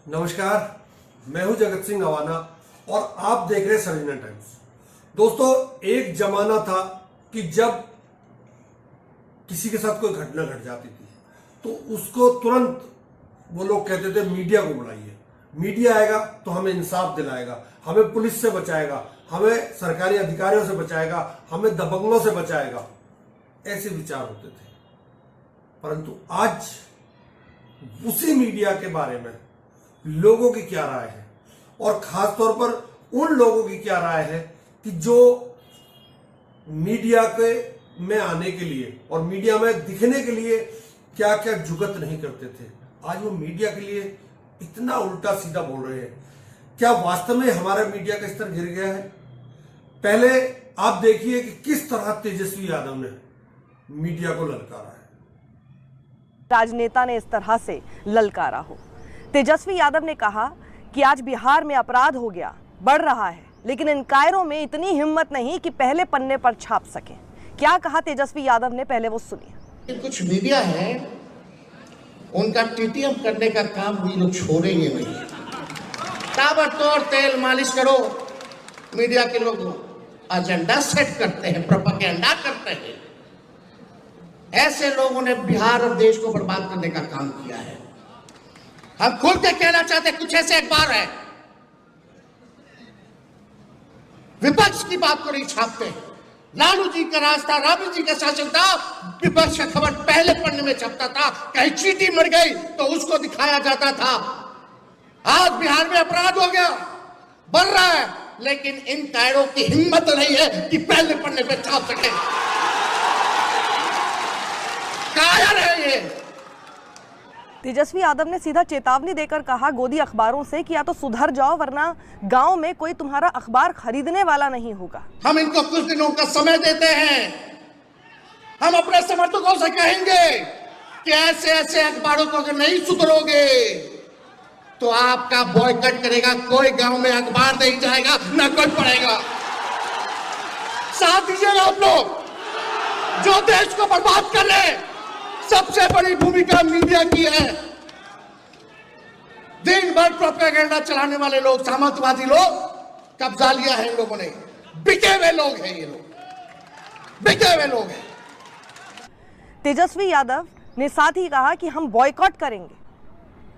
नमस्कार, मैं हूं जगत सिंह अवाना और आप देख रहे हैं सर्जना टाइम्स। दोस्तों, एक जमाना था कि जब किसी के साथ कोई घटना घट जाती थी तो उसको तुरंत वो लोग कहते थे मीडिया को बुलाइए, मीडिया आएगा तो हमें इंसाफ दिलाएगा, हमें पुलिस से बचाएगा, हमें सरकारी अधिकारियों से बचाएगा, हमें दबंगों से बचाएगा। ऐसे विचार होते थे। परंतु आज उसी मीडिया के बारे में लोगों की क्या राय है और खास तौर पर उन लोगों की क्या राय है कि जो मीडिया के में आने के लिए और मीडिया में दिखने के लिए क्या क्या जुगत नहीं करते थे, आज वो मीडिया के लिए इतना उल्टा सीधा बोल रहे हैं। क्या वास्तव में हमारा मीडिया का स्तर गिर गया है? पहले आप देखिए कि किस तरह तेजस्वी यादव ने मीडिया को ललकारा है। राजनेता ने इस तरह से ललकारा हो। तेजस्वी यादव ने कहा कि आज बिहार में अपराध हो गया, बढ़ रहा है, लेकिन इन कायरों में इतनी हिम्मत नहीं कि पहले पन्ने पर छाप सकें। क्या कहा तेजस्वी यादव ने, पहले वो सुनिए। कुछ मीडिया है, उनका टीटीएम करने का काम भी लोग छोड़ेंगे नहीं। ताबड़तोड़ तेल मालिश करो, मीडिया के लोग एजेंडा सेट करते हैं, प्रोपेगेंडा करते हैं। ऐसे लोगों ने बिहार और देश को बर्बाद करने का काम किया है। हम खुल के कहना चाहते हैं, कुछ ऐसे अखबार है विपक्ष की बात को नहीं छापते। लालू जी का राज था, राबड़ी जी का शासन था, विपक्ष का खबर पहले पन्ने में छपता था। कहीं चींटी मर गई तो उसको दिखाया जाता था। आज बिहार में अपराध हो गया, बढ़ रहा है, लेकिन इन कायरों की हिम्मत नहीं है कि पहले पन्ने पे छाप सके। कायर है ये। तेजस्वी यादव ने सीधा चेतावनी देकर कहा गोदी अखबारों से कि या तो सुधर जाओ वरना गांव में कोई तुम्हारा अखबार खरीदने वाला नहीं होगा। हम इनको कुछ दिनों का समय देते हैं। हम अपने समर्थकों से कहेंगे कि ऐसे ऐसे अखबारों को अगर नहीं सुधरोगे तो आपका बॉयकॉट करेगा। कोई गांव में अखबार नहीं जाएगा, ना कोई पढ़ेगा। साथ दीजिएगा आप लोग जो देश को बर्बाद कर रहे। सबसे बड़ी भूमिका मीडिया की है। दिन भर प्रोपेगेंडा चलाने वाले लोग, सामंतवादी लोग, कब्जा लिया है इन लोगों ने। बिके हुए लोग हैं ये लोग, बिके हुए लोग हैं। तेजस्वी यादव ने साथ ही कहा कि हम बॉयकॉट करेंगे।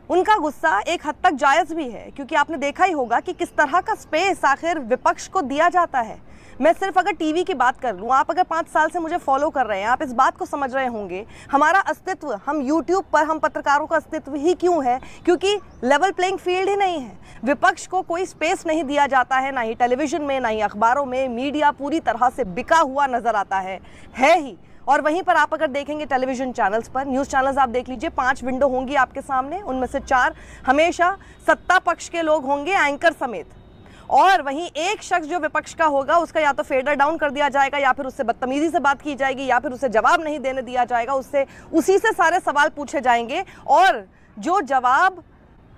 उनका गुस्सा एक हद तक जायज भी है, क्योंकि आपने देखा ही होगा कि किस तरह का स्पेस आखिर विपक्ष को दिया जाता है। मैं सिर्फ अगर टीवी की बात कर लूँ, आप अगर 5 साल से मुझे फॉलो कर रहे हैं, आप इस बात को समझ रहे होंगे हमारा अस्तित्व, हम यूट्यूब पर, हम पत्रकारों का अस्तित्व ही क्यों है, क्योंकि लेवल प्लेइंग फील्ड ही नहीं है। विपक्ष को कोई स्पेस नहीं दिया जाता है, ना ही टेलीविजन में, ना ही अखबारों में। मीडिया पूरी तरह से बिका हुआ नजर आता है ही। और वहीं पर आप अगर देखेंगे टेलीविजन चैनल्स पर, न्यूज़ चैनल्स आप देख लीजिए, 5 विंडो होंगी आपके सामने, उनमें से 4 हमेशा सत्ता पक्ष के लोग होंगे, एंकर समेत। और वहीं एक शख्स जो विपक्ष का होगा उसका या तो फेडर डाउन कर दिया जाएगा, या फिर उससे बदतमीजी से बात की जाएगी, या फिर उसे जवाब नहीं देने दिया जाएगा, उससे उसी से सारे सवाल पूछे जाएंगे। और जो जवाब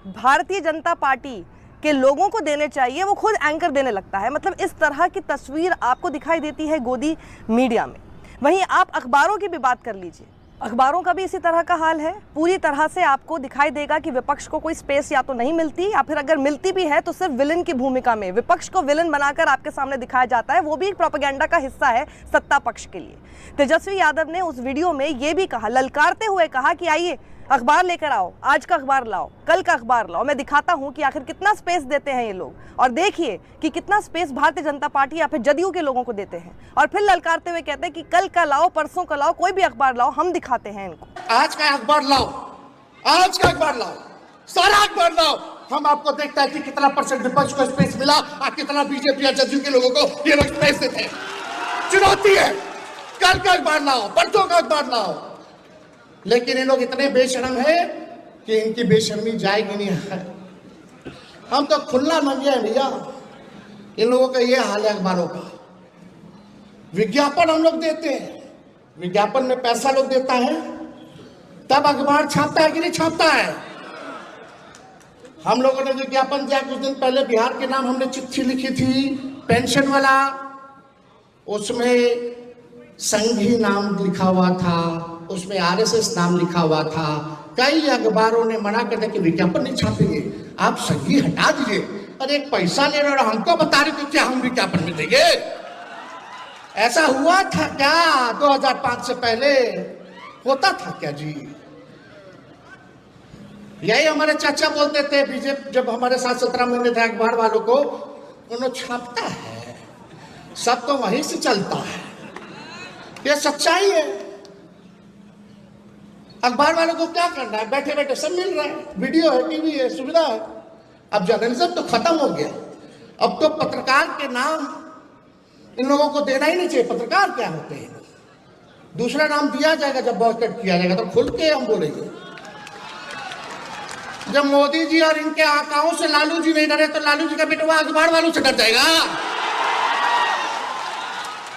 भारतीय जनता पार्टी के लोगों को देने चाहिए वो खुद एंकर देने लगता है। मतलब इस तरह की तस्वीर आपको दिखाई देती है गोदी मीडिया में। वहीं आप अखबारों की भी बात कर लीजिए, अखबारों का भी इसी तरह का हाल है। पूरी तरह से आपको दिखाई देगा कि विपक्ष को कोई स्पेस या तो नहीं मिलती, या फिर अगर मिलती भी है तो सिर्फ विलन की भूमिका में। विपक्ष को विलन बनाकर आपके सामने दिखाया जाता है, वो भी एक प्रोपेगेंडा का हिस्सा है सत्ता पक्ष के लिए। तेजस्वी यादव ने उस वीडियो में ये भी कहा, ललकारते हुए कहा कि आइए अखबार लेकर आओ, आज का अखबार लाओ, कल का अखबार लाओ, मैं दिखाता हूं कि आखिर कितना स्पेस देते हैं ये लोग। और देखिए कि कितना स्पेस भारतीय जनता पार्टी या फिर जदयू के लोगों को देते हैं। और फिर ललकारते हुए कहते हैं कि कल का लाओ, परसों का लाओ, कोई भी अखबार लाओ, हम दिखाते हैं इनको। आज का अखबार लाओ, आज का अखबार लाओ, सारा अखबार लाओ। हम आपको देखता है कि कितना % विपक्ष को स्पेस मिला और कितना बीजेपी या जदयू के लोगों को ये लोग स्पेस देते हैं। चुनौती है, कल का अखबार लाओ, परसों का अखबार लाओ। लेकिन ये लोग इतने बेशर्म हैं कि इनकी बेशर्मी जाएगी नहीं। हम तो खुला मंगे हैं भैया। इन लोगों का ये हाल है अखबारों का। विज्ञापन हम लोग देते हैं, विज्ञापन में पैसा लोग देता है, तब अखबार छापता है कि नहीं छापता है। हम लोगों ने विज्ञापन दिया कुछ दिन पहले, बिहार के नाम हमने चिट्ठी लिखी थी, पेंशन वाला, उसमें संघी नाम लिखा हुआ था, उसमें आरएसएस नाम लिखा हुआ था। कई अखबारों ने मना कर दिया कि विज्ञापन नहीं छापेंगे। आप संगी हटा दीजिए। अरे एक पैसा ले रहे हो और हमको बता रहे हो क्या हम विज्ञापन में देंगे? ऐसा हुआ था क्या 2005 से पहले? होता था क्या जी? यही हमारे चाचा बोलते थे बीजेपी जब हमारे साथ 17 महीने थे अखबार वालों को, उन्होंने छापता है, सब तो वहीं से चलता है, ये सच्चाई है। अखबार वालों को क्या करना है, बैठे बैठे सब मिल रहा है, वीडियो है, टीवी है, सुविधा है। अब जर्नलिज्म तो खत्म हो गया, अब तो पत्रकार के नाम इन लोगों को देना ही नहीं चाहिए। पत्रकार क्या होते हैं? दूसरा नाम दिया जाएगा जब बॉयकॉट किया जाएगा तो खुल के हम बोलेंगे। जब मोदी जी और इनके आकाओं से लालू जी नहीं डरे तो लालू जी का बेटा अखबार वालों से डर जाएगा।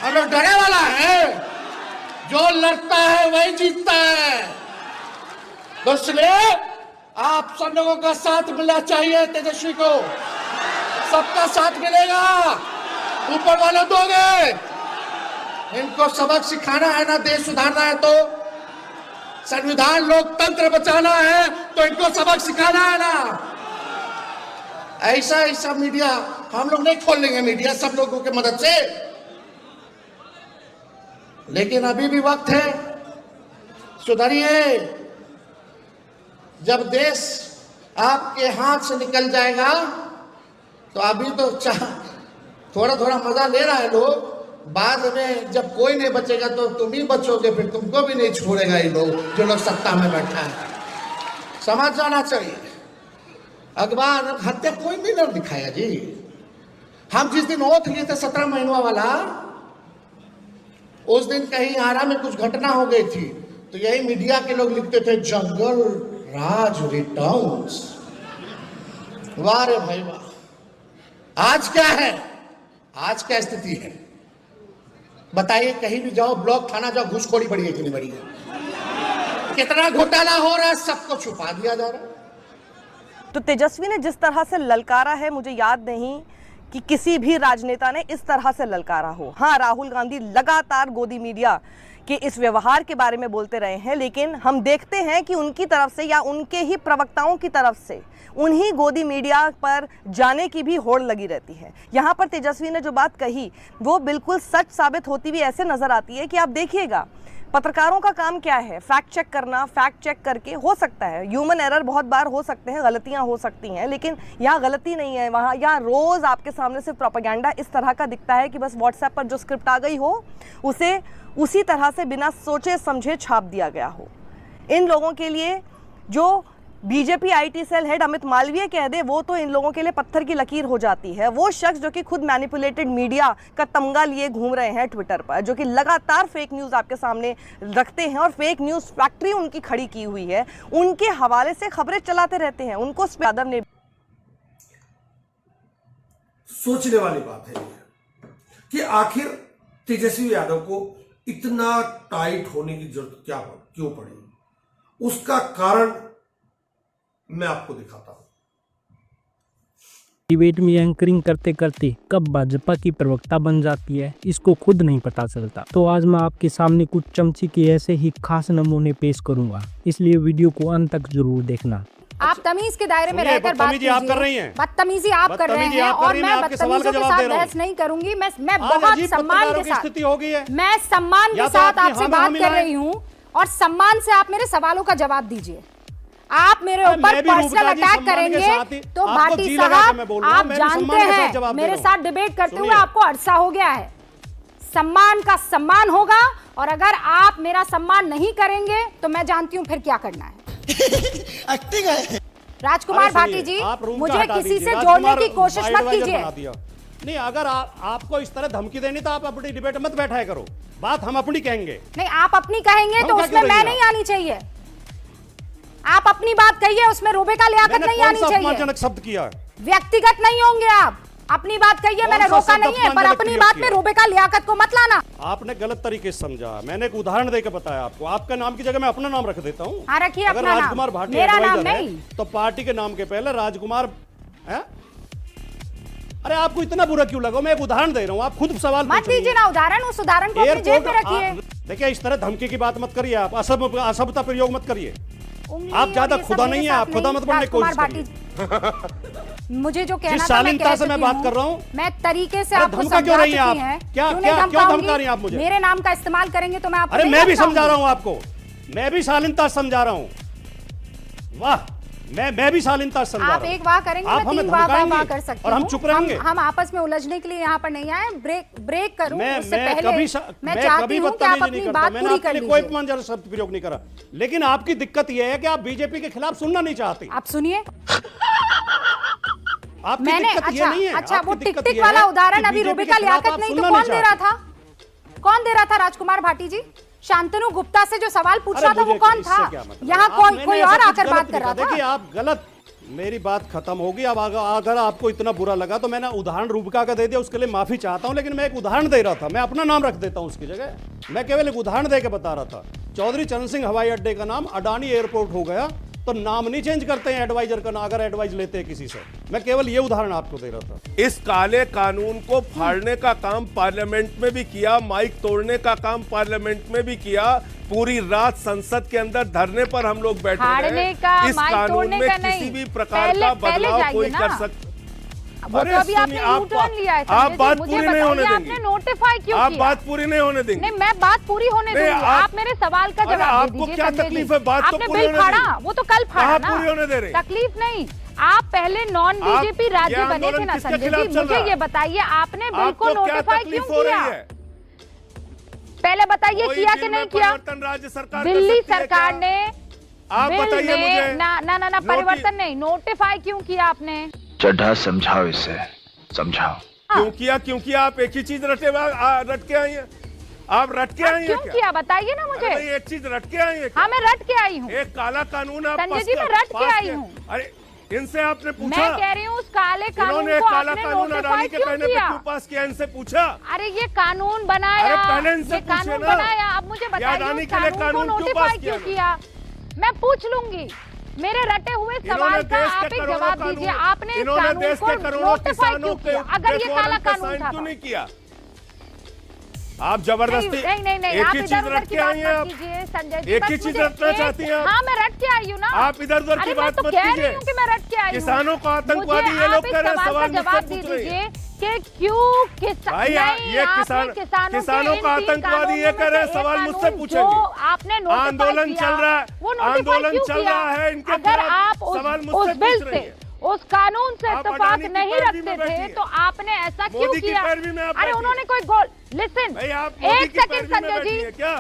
और लोग डरे वाला है, जो लड़ता है वही जीतता है। तो इसलिए आप सब लोगों का साथ मिलना चाहिए। तेजस्वी को सबका साथ मिलेगा, ऊपर वाले दोगे। इनको सबक सिखाना है ना, देश सुधारना है तो, संविधान लोकतंत्र बचाना है तो इनको सबक सिखाना है ना। ऐसा ऐसा मीडिया हम लोग नहीं खोल लेंगे, मीडिया सब लोगों की मदद से, लेकिन अभी भी वक्त है, सुधरिए। जब देश आपके हाथ से निकल जाएगा तो अभी तो थोड़ा थोड़ा मजा ले रहा है लोग, बाद में जब कोई नहीं बचेगा तो तुम ही बचोगे, फिर तुमको भी नहीं छोड़ेगा ये लोग, जो लोग सत्ता में बैठा है। समझ जाना चाहिए। अखबार हत्या कोई भी नहीं दिखाया जी। हम जिस दिन ओथ लिए थे 17 महीनों वाला, उस दिन कहीं आरा में कुछ घटना हो गई थी तो यही मीडिया के लोग लिखते थे जंगल राज रिटर्न्स। वाह रे भाई वाह। आज क्या है, आज क्या स्थिति है बताइए? कहीं भी जाओ, ब्लॉक थाना जाओ, घूसखोरी बढ़ी है कि नहीं बढ़ी है? कितना घोटाला हो रहा है, सबको छुपा दिया जा रहा है। तो तेजस्वी ने जिस तरह से ललकारा है, मुझे याद नहीं कि किसी भी राजनेता ने इस तरह से ललकारा हो। हाँ, राहुल गांधी लगातार गोदी मीडिया के इस व्यवहार के बारे में बोलते रहे हैं, लेकिन हम देखते हैं कि उनकी तरफ से या उनके ही प्रवक्ताओं की तरफ से उन्हीं गोदी मीडिया पर जाने की भी होड़ लगी रहती है। यहाँ पर तेजस्वी ने जो बात कही वो बिल्कुल सच साबित होती हुई ऐसे नजर आती है कि आप देखिएगा, पत्रकारों का काम क्या है? फैक्ट चेक करना। फैक्ट चेक करके हो सकता है ह्यूमन एरर बहुत बार हो सकते हैं, गलतियां हो सकती हैं, लेकिन यहाँ गलती नहीं है। वहाँ यहाँ रोज़ आपके सामने सिर्फ प्रोपेगेंडा इस तरह का दिखता है कि बस व्हाट्सएप पर जो स्क्रिप्ट आ गई हो उसे उसी तरह से बिना सोचे समझे छाप दिया गया हो। इन लोगों के लिए जो BJP IT cell head Amit Malviya कह दे वो तो इन लोगों के लिए पत्थर की लकीर हो जाती है। वो शख्स जो कि खुद मैनिपुलेटेड मीडिया का तमगा लिए घूम रहे हैं ट्विटर पर, जो कि लगातार फेक न्यूज़ आपके सामने रखते हैं और फेक न्यूज़ फैक्ट्री उनकी खड़ी की हुई है, उनके हवाले से खबरें चलाते रहते हैं। उनको यादव ने सोचने वाली बात है कि आखिर तेजस्वी यादव को इतना टाइट होने की जरूरत क्यों पड़ी? उसका कारण मैं आपको दिखाता हूं। डिबेट में एंकरिंग करते करते कब भाजपा की प्रवक्ता बन जाती है इसको खुद नहीं पता चलता। तो आज मैं आपके सामने कुछ चमची के ऐसे ही खास नमूने पेश करूंगा, इसलिए वीडियो को अंत तक जरूर देखना। आप तमीज के दायरे में रहकर बात कीजिए। आप कर रही हैं, बदतमीजी आप कर रहे हैं और मैं बदतमीजों के साथ बहस नहीं करूंगी। मैं बहुत सम्मान के साथ स्थिति हो गई है, मैं सम्मान के साथ आपसे बात कर रही हूँ और सम्मान से आप मेरे सवालों का जवाब दीजिए। आप मेरे ऊपर पर्सनल अटैक करेंगे तो भाटी साहब आप जानते हैं मेरे साथ डिबेट करते हुए आपको अरसा हो गया है। सम्मान का सम्मान होगा और अगर आप मेरा सम्मान नहीं करेंगे तो मैं जानती हूँ फिर क्या करना है। राजकुमार भाटी जी, मुझे किसी से जोड़ने की कोशिश मत कीजिए। नहीं, अगर आपको इस तरह धमकी देनी तो आप अपनी डिबेट मत बैठाया करो, बात हम अपनी कहेंगे। नहीं, आप अपनी कहेंगे तो उसमें मैं नहीं आनी चाहिए। आप अपनी बात कहिए, उसमें रोबे का लियाकत नहीं आनी चाहिए। अपमानजनक शब्द किया, व्यक्तिगत नहीं होंगे आप। अपनी बात कहिए, मैंने रोका नहीं है, पर अपनी बात में रोबे का लियाकत को मत लाना। आपने गलत तरीके से समझा। मैंने एक उदाहरण देकर बताया आपको। आपका नाम की जगह मैं अपना नाम रख देता हूँ। हाँ, रखिए अगर अपना राजकुमार नाम, भाटी मेरा नाम एडवाइजर है नहीं। तो पार्टी के नाम के पहले राजकुमार है। अरे आपको इतना बुरा क्यों लगा? मैं एक उदाहरण दे रहा हूँ, आप खुद सवाल मत दीजिए ना उदाहरण, उस उदाहरण को अपनी जेब में रखिए। देखिए, इस तरह धमकी की बात मत करिए, आप असभ्यता प्रयोग मत करिए। आप ज्यादा खुदा नहीं है, आप खुदा मत बनने की कोशिश करिए। मुझे जो कहना जिस था मैं शालीनता कह से मैं चुकी बात हूं। कर रहा हूं। मैं तरीके से अरे आपको धमका समझा क्यों रही हैं चुकी आप? हैं। क्या क्यों नहीं धमका धमकाऊंगी? रही हैं आप मुझे? मेरे नाम का इस्तेमाल करेंगे तो मैं आपको अरे नहीं मैं भी समझा धमकाऊंगी। रहा हूं आपको, मैं भी शालीनता से समझा रहा हूं। वाह, मैं भी शालीनता से समझा रहा आप हूं। एक वाह करेंगे, आप मैं हमें 3 वाह धमकाएंगे कर सकती और हम हूं। चुप रहेंगे। हम आपस में उलझने के लिए यहाँ पर नहीं आए। ब्रेक करूं उससे मैं पहले मैं चाहती हूं कि आप अपनी बात पूरी कर कोई लीजिए। अपमानजनक शब्द प्रयोग नहीं करा, लेकिन आपकी दिक्कत यह है कि आप बीजेपी के खिलाफ सुनना नहीं चाहते। आप सुनिए, आपकी मैंने दिक्कत ये नहीं है। अच्छा आपकी वो दिक्कत टिक-टिक ये वाला है उदाहरण कि अभी बीजेपी रूबिका के खिलाफ लियाकत आप नहीं तो सुनना कौन नहीं दे रहा चाहते। था? कौन दे रहा था? राजकुमार भाटी जी। शांतनु गुप्ता से जो सवाल पूछ अरे रहा था वो मुझे कौन इससे था? क्या मतलब? यहाँ मैंने कोई ऐसा और कुछ आकर गलत बात कर नहीं रहा कहा। देखिए था। आप गलत, मेरी बात खत्म होगी। अब अगर आपको इतना बुरा लगा तो मैंने उदाहरण रूबिका का दे दिया, उसके लिए माफी चाहता हूं, लेकिन मैं एक उदाहरण दे रहा था। मैं अपना नाम रख देता हूं उसकी जगह। मैं केवल एक उदाहरण दे के बता रहा था। चौधरी चरण सिंह हवाई अड्डे का नाम अडानी एयरपोर्ट हो गया तो नाम नहीं चेंज करते हैं एडवाइजर का, अगर एडवाइज लेते हैं किसी से। मैं केवल ये उदाहरण आपको दे रहा था। इस काले कानून को फाड़ने का काम पार्लियामेंट में भी किया, माइक तोड़ने का काम पार्लियामेंट में भी किया, पूरी रात संसद के अंदर धरने पर हम लोग बैठे फाड़ने रहे। का, इस माइक कानून तोड़ने में का किसी नहीं। भी प्रकार का पहले बदलाव जाइए कोई ना। कर सकता। वो तो अभी आपने U-turn लिया है आप संजय बात जी, मुझे पूरी नहीं होने बताइए देंगे। आपने नोटिफाई क्यों आप किया? बात पूरी नहीं होने देंगे। नहीं, मैं बात पूरी होने नहीं, दूंगी। आप मेरे सवाल का अरे जवाब दे आपको दीजिए क्या संजय तकलीफ जी। है? बात तो आपने पूरी बिल होने फाड़ा, दीजिए। वो तो कल फाड़ा कहाँ ना। पूरी होने दे रहे? तकलीफ नहीं, आप पहले नॉन बीजेपी राज्य ये बने थे आंदोलन ना किसके संजय खिलाफ जी। चल मुझे रहा है? ये बताइए आपने बिल को आपको क्या नोटिफाई तकलीफ क्यों हो रही किया? है? पहले बताइए कोई किया बिल कि में नहीं किया? परिवर्तन राज्य सरकार कर दिल्ली सकती है सरकार क्या? ने आप बिल बताइए में मुझे। ना परिवर्तन नहीं, नोटिफाई क्यों किया आपने? चड्ढा समझाओ इसे, समझाओ। क्यों किया आप एक ही चीज रट के आई हैं? आप रट के आई हैं क्यों क्या? किया बताइए ना मुझे। अरे भाई, एक चीज रट के आई हैं क्या? हाँ मैं रट के आई हूँ एक काला कानून आप संजय पास जी, मैं किया- रट के पास आई किया। हूँ। अरे इनसे आपने पूछा? मैं कह रही हूँ उस काले कानून इन्होंने को काला आपने कानून नोटिफाई अडानी के क्यों कहने पे किया? क्यों पास किया? इनसे पूछा? अरे ये कानून बनाया, अरे पहले इनसे ये कानून पूछिए ना। बनाया, अब मुझे बताइए अडानी उस के लिए कानून को कानून क्यों पास नोटिफाई किया क्यों किया? मैं पूछ लूंगी। मेरे रटे हुए सवाल का आप एक जवाब दीजिए। आपने इस इन्होंने कानून देश को के करोड़ों नोटिफाई किसानों क्यों के किया? अगर ये काला कानून साइन था क्यों तो। नहीं किया? आप जबरदस्ती नहीं, एक आप ही इधर चीज उधर रट की के बात आई हैं मत आप। कीजिए संजय जी। एक बस ही चीज मुझे रटना चाहती हैं आप। हाँ मैं रट के आई हूँ ना। आप इधर उधर की अरे बात मैं तो मत कह रही कीजिए। हूँ कि मैं रट के आई हूँ। किसानों को आतंकवादी मुझे ये लोग आप एक कह रहे हैं, सवाल सवाल का जवाब मुझसे दे पूछ रही दीजिए हैं। कि क्यों भाई ये किसानों का आतंकवादी ये कह रहे हैं, सवाल मुझसे पूछेंगे। आपने आंदोलन चल रहा है, वो notify आंदोलन क्यों चल किया? रहा है, इनके अगर खिलाफ आप सवाल उस मुझसे बिल पूछ रही से हैं। उस कानून से आप इत्तेफाक अडानी की नहीं पैरवी रखते में थे बैठिए। तो आपने ऐसा क्यों मोदी की किया? पैरवी में आप अरे बैठिए। उन्होंने कोई गोल लिसन भाई आप मोदी एक की सेकंड पैरवी में संजय जी। बैठी हैं क्या?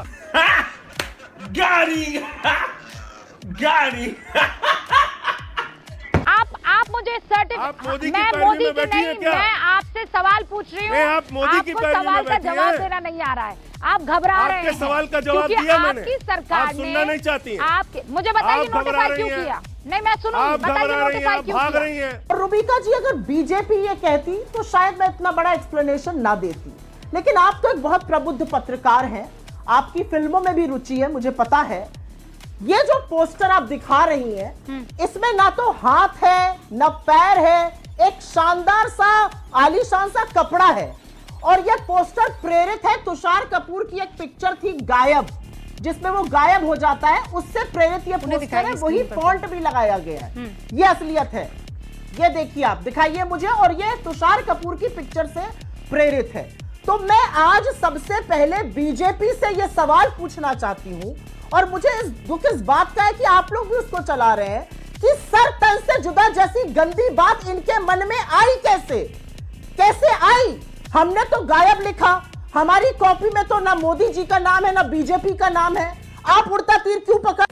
आप मुझे आप मोदी की मैं पैरवी मोदी में की बैठी नहीं, हैं क्या? मैं आपसे सवाल पूछ रही हूँ। नहीं, आप मोदी की आपको पैरवी में सवाल का बैठी जवाब हैं। देना नहीं आ रहा है, आप घबरा रहे हैं। आपके सवाल का जवाब क्योंकि दिया मैंने। आपकी सरकार आप सुनना नहीं चाहती हैं। आपके मुझे बताइए आप घबरा नोटिफाई रही क्यों हैं। किया? नहीं मैं सुनूंगी, आप बताइए घबरा रही हैं, नोटिफाई आप क्यों भाग किया? रही हैं। रूबिका जी अगर बीजेपी ये कहती तो शायद मैं इतना बड़ा एक्सप्लेनेशन ना देती, लेकिन आप तो एक बहुत प्रबुद्ध पत्रकार हैं, आपकी फिल्मों में भी रुचि है, मुझे पता है। ये जो पोस्टर आप दिखा रही हैं, इसमें ना तो हाथ है ना पैर है, एक शानदार सा आलीशान सा कपड़ा है। और यह पोस्टर प्रेरित है तुषार कपूर की एक पिक्चर थी गायब, जिसमें वो गायब हो जाता है, उससे प्रेरित ये पोस्टर है, वही फॉन्ट भी लगाया गया है। ये असलियत है, ये देखिए आप दिखाइए मुझे, और ये तुषार कपूर की पिक्चर से प्रेरित है। तो मैं आज सबसे पहले बीजेपी से ये सवाल पूछना चाहती हूं, और मुझे दुख इस बात का है कि आप लोग भी उसको चला रहे हैं कि सर तन से जुदा जैसी गंदी बात इनके मन में आई कैसे आई? हमने तो गायब लिखा, हमारी कॉपी में तो ना मोदी जी का नाम है ना बीजेपी का नाम है। आप उड़ता तीर क्यों पकड़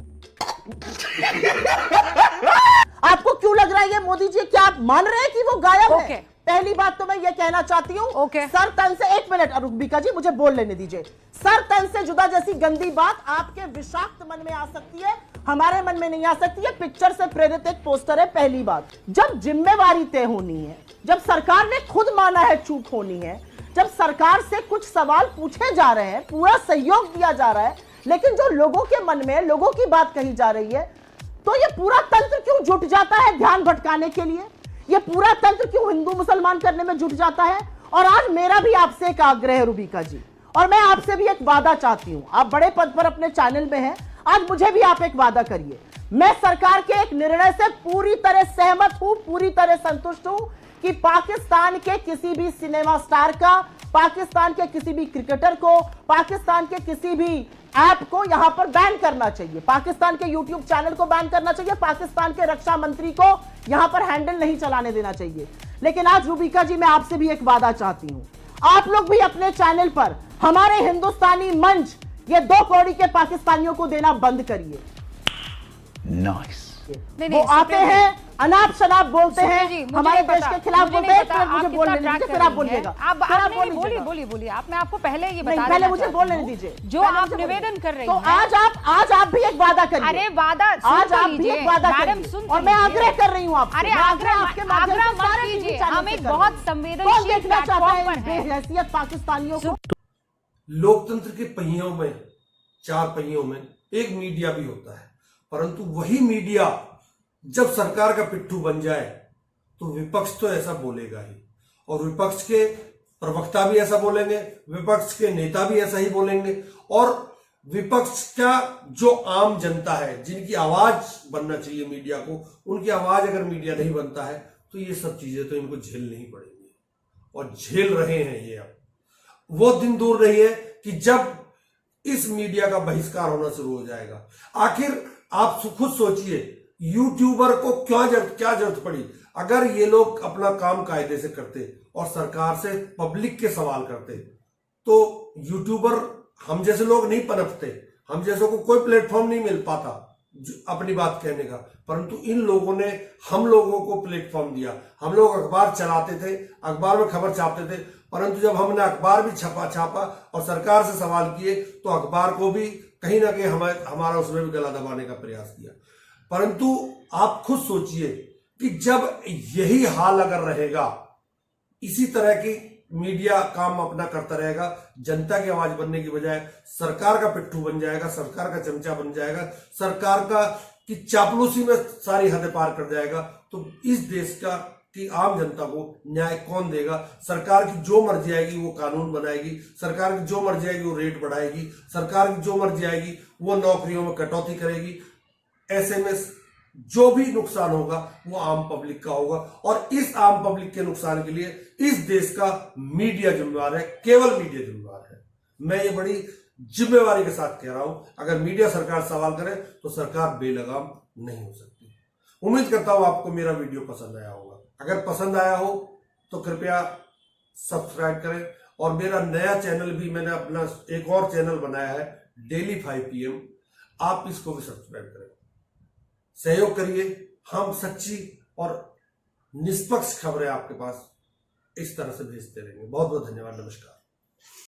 आपको क्यों लग रहा है ये मोदी जी? क्या आप मान रहे हैं कि वो गायब है? पहली बात तो मैं ये कहना चाहती हूँ, सर तन से, एक मिनट रूबिका जी मुझे बोल लेने दीजिए। सर तन से जुदा जैसी गंदी बात आपके विषाक्त मन में आ सकती है, हमारे मन में नहीं आ सकती है। पिक्चर से प्रेरित एक पोस्टर है। पहली बात, जब जिम्मेवारी तय होनी है, जब सरकार ने खुद माना है चूक होनी है, जब सरकार से कुछ सवाल पूछे जा रहे हैं, पूरा सहयोग दिया जा रहा है, लेकिन जो लोगों के मन में, लोगों की बात कही जा रही है, तो ये पूरा तंत्र क्यों जुट जाता है ध्यान भटकाने के लिए? ये पूरा तंत्र क्यों हिंदू मुसलमान करने में जुट जाता है? और आज मेरा भी आपसे एक आग्रह है रूबिका जी, और मैं आपसे भी एक वादा चाहती हूं। आप बड़े पद पर अपने चैनल में हैं, आज मुझे भी आप एक वादा करिए। मैं सरकार के एक निर्णय से पूरी तरह सहमत हूं, पूरी तरह संतुष्ट हूं कि पाकिस्तान के किसी भी सिनेमा स्टार का, पाकिस्तान के किसी भी क्रिकेटर को, पाकिस्तान के किसी भी ऐप को यहां पर बैन करना चाहिए, पाकिस्तान के यूट्यूब चैनल को बैन करना चाहिए, पाकिस्तान के रक्षा मंत्री को यहां पर हैंडल नहीं चलाने देना चाहिए। लेकिन आज रूबिका जी, मैं आपसे भी एक वादा चाहती हूं, आप लोग भी अपने चैनल पर हमारे हिंदुस्तानी मंच ये 2 कौड़ी के पाकिस्तानियों को देना बंद करिए। नाइस। वो आते हैं, अनाप शनाप बोलते हैं, हमारे देश के खिलाफ बोलते हैं, फिर मुझे बोलने दीजिए, फिर आप बोलिएगा। बोलिए आप, मैं आपको पहले ये बता पहले मुझे बोलने दीजिए जो आप निवेदन कर रही तो हैं। आज आप भी एक वादा करिए। अरे वादा आज आप भी एक वादा करिए और मैं आग्रह कर रही हूँ आपसे। अरे आग्रह मत कीजिए, हम एक बहुत संवेदनशील प्लेटफॉर्म पर हैं। बेहैसियत पाकिस्तानियों को। लोकतंत्र के पहियों में, 4 पहियों में एक मीडिया भी होता है, परंतु वही मीडिया जब सरकार का पिट्ठू बन जाए तो विपक्ष तो ऐसा बोलेगा ही, और विपक्ष के प्रवक्ता भी ऐसा बोलेंगे, विपक्ष के नेता भी ऐसा ही बोलेंगे, और विपक्ष का जो आम जनता है, जिनकी आवाज बनना चाहिए मीडिया को, उनकी आवाज अगर मीडिया नहीं बनता है तो ये सब चीजें तो इनको झेलनी पड़ेंगी, और झेल रहे हैं ये। अब वो दिन दूर नहीं है कि जब इस मीडिया का बहिष्कार होना शुरू हो जाएगा। आखिर आप खुद सोचिए, यूट्यूबर को क्या जरूरत पड़ी? अगर ये लोग अपना काम कायदे से करते और सरकार से पब्लिक के सवाल करते तो यूट्यूबर, हम जैसे लोग नहीं पनपते, हम जैसों को कोई प्लेटफॉर्म नहीं मिल पाता अपनी बात कहने का, परंतु इन लोगों ने हम लोगों को प्लेटफॉर्म दिया। हम लोग अखबार चलाते थे, अखबार में खबर छापते थे, परंतु जब हमने अखबार भी छापा और सरकार से सवाल किए तो अखबार को भी कहीं ना कहीं हमारा उसमें भी गला दबाने का प्रयास किया। परंतु आप खुद सोचिए कि जब यही हाल अगर रहेगा, इसी तरह की मीडिया काम अपना करता रहेगा, जनता की आवाज बनने की बजाय सरकार का पिट्ठू बन जाएगा, सरकार का चमचा बन जाएगा, सरकार का की चापलूसी में सारी हदें पार कर जाएगा, तो इस देश का की आम जनता को न्याय कौन देगा? सरकार की जो मर्जी आएगी वो कानून बनाएगी, सरकार की जो मर्जी आएगी वो रेट बढ़ाएगी, सरकार की जो मर्जी आएगी वो नौकरियों में कटौती करेगी। ऐसे में जो भी नुकसान होगा वो आम पब्लिक का होगा, और इस आम पब्लिक के नुकसान के लिए इस देश का मीडिया जिम्मेवार है, केवल मीडिया जिम्मेवार है। मैं ये बड़ी जिम्मेवारी के साथ कह रहा हूं, अगर मीडिया सरकार सवाल करे तो सरकार बेलगाम नहीं हो सकती। उम्मीद करता हूं आपको मेरा वीडियो पसंद आया होगा। अगर पसंद आया हो तो कृपया सब्सक्राइब करें, और मेरा नया चैनल भी, मैंने अपना एक और चैनल बनाया है डेली 5 PM, आप इसको भी सब्सक्राइब करें, सहयोग करिए। हम सच्ची और निष्पक्ष खबरें आपके पास इस तरह से भेजते रहेंगे। बहुत बहुत धन्यवाद, नमस्कार।